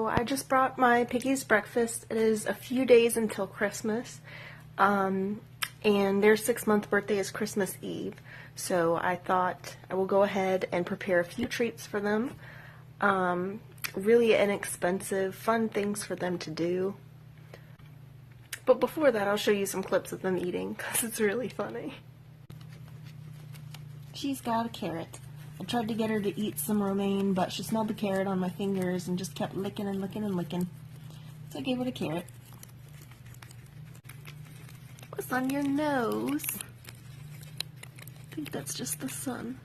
So I just brought my piggies breakfast. It is a few days until Christmas, and their 6-month birthday is Christmas Eve. So I thought I will go ahead and prepare a few treats for them. Really inexpensive, fun things for them to do. But before that, I'll show you some clips of them eating, because it's really funny. She's got a carrot. I tried to get her to eat some romaine, but she smelled the carrot on my fingers and just kept licking and licking and licking. So I gave her the carrot. What's on your nose? I think that's just the sun.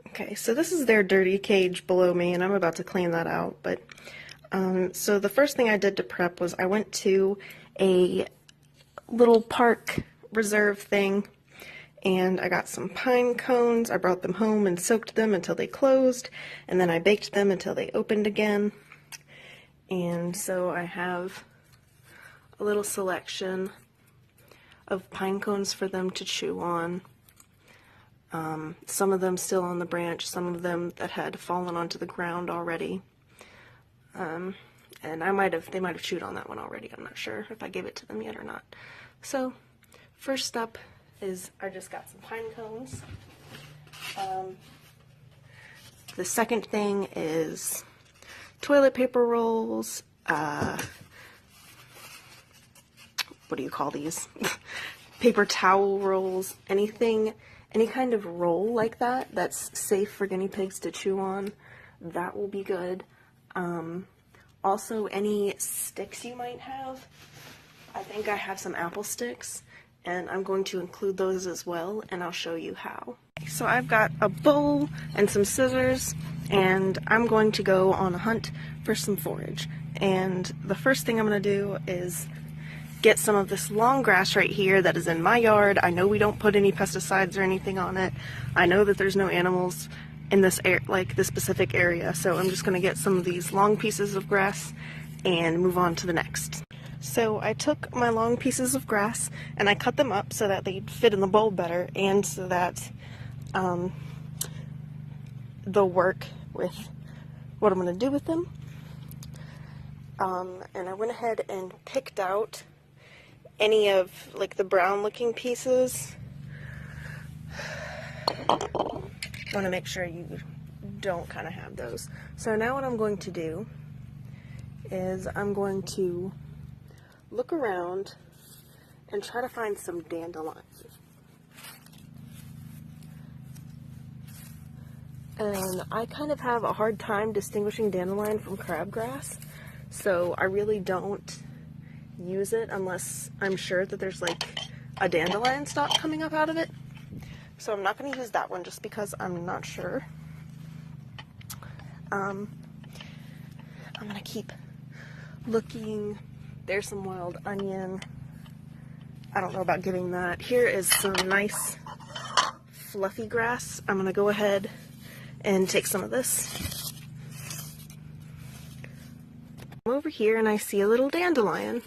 Okay, so this is their dirty cage below me, and I'm about to clean that out. But so the first thing I did to prep was I went to a little park reserve thing, and I got some pine cones. I brought them home and soaked them until they closed, and then I baked them until they opened again. And so I have a little selection of pine cones for them to chew on. Some of them still on the branch, some of them that had fallen onto the ground already. And they might have chewed on that one already. I'm not sure if I gave it to them yet or not. So, first up is I just got some pine cones. The second thing is toilet paper rolls. What do you call these? Paper towel rolls. Any kind of roll like that that's safe for guinea pigs to chew on, that will be good. Also, any sticks you might have. I think I have some apple sticks, and I'm going to include those as well, and I'll show you how. So I've got a bowl and some scissors, and I'm going to go on a hunt for some forage. And the first thing I'm going to do is get some of this long grass right here that is in my yard. I know we don't put any pesticides or anything on it. I know that there's no animals in this this specific area, so I'm just going to get some of these long pieces of grass and move on to the next. So I took my long pieces of grass and I cut them up so that they'd fit in the bowl better, and so that they'll work with what I'm going to do with them. And I went ahead and picked out any of like the brown looking pieces. I want to make sure you don't kind of have those. So now what I'm going to do is I'm going to look around and try to find some dandelions. And I kind of have a hard time distinguishing dandelion from crabgrass, so I really don't use it unless I'm sure that there's like a dandelion stalk coming up out of it. So I'm not going to use that one just because I'm not sure. I'm going to keep looking. There's some wild onion. I don't know about getting that. Here is some nice fluffy grass. I'm going to go ahead and take some of this. I'm over here and I see a little dandelion,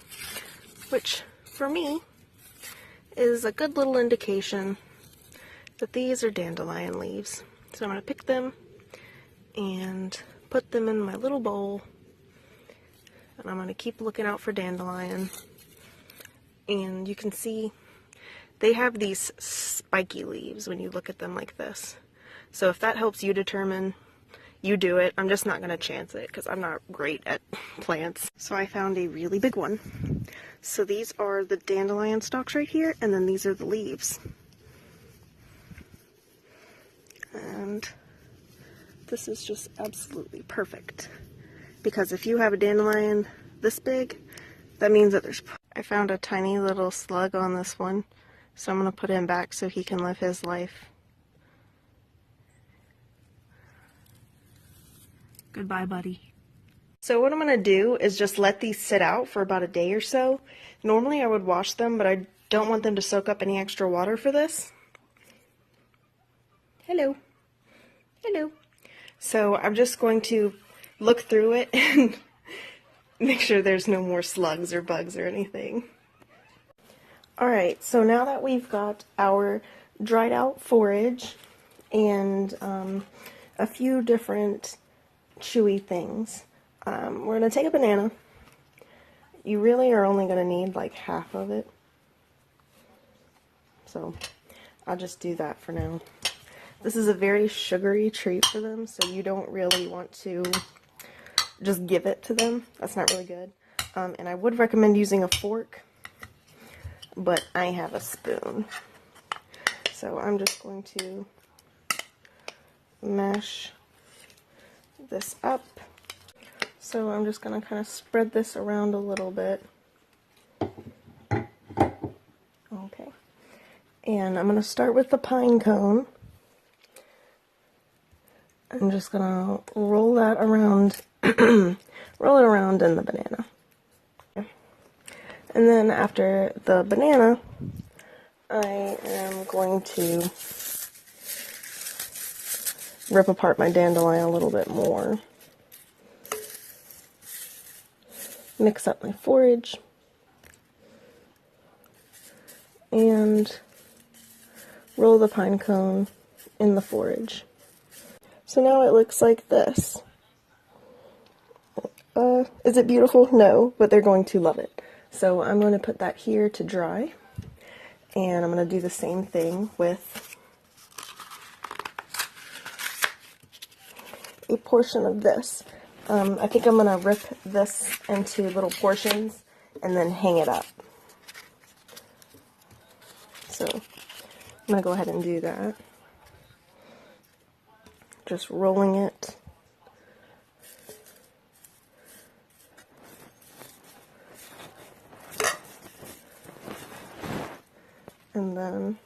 which for me is a good little indication that these are dandelion leaves. So I'm going to pick them and put them in my little bowl, and I'm going to keep looking out for dandelion. And you can see they have these spiky leaves when you look at them like this. So if that helps you determine, you do it. I'm just not going to chance it because I'm not great at plants. So I found a really big one. So these are the dandelion stalks right here, and then these are the leaves. And this is just absolutely perfect, because if you have a dandelion this big, that means that there's... I found a tiny little slug on this one, so I'm going to put him back so he can live his life. Goodbye, buddy. So what I'm going to do is just let these sit out for about a day or so. Normally I would wash them, but I don't want them to soak up any extra water for this. Hello. Hello. So I'm just going to look through it and make sure there's no more slugs or bugs or anything. Alright, so now that we've got our dried out forage and a few different chewy things. We're going to take a banana. You really are only going to need like half of it. So I'll just do that for now. This is a very sugary treat for them, so you don't really want to just give it to them. That's not really good. And I would recommend using a fork, but I have a spoon. So I'm just going to mash this up. So I'm just going to kind of spread this around a little bit. Okay. And I'm going to start with the pine cone. I'm just going to roll that around, roll it around in the banana. And then after the banana, I am going to rip apart my dandelion a little bit more. Mix up my forage. And roll the pine cone in the forage. So now it looks like this. Is it beautiful? No, but they're going to love it. So I'm going to put that here to dry. And I'm going to do the same thing with a portion of this. I think I'm going to rip this into little portions and then hang it up. So I'm going to go ahead and do that. Just rolling it. And then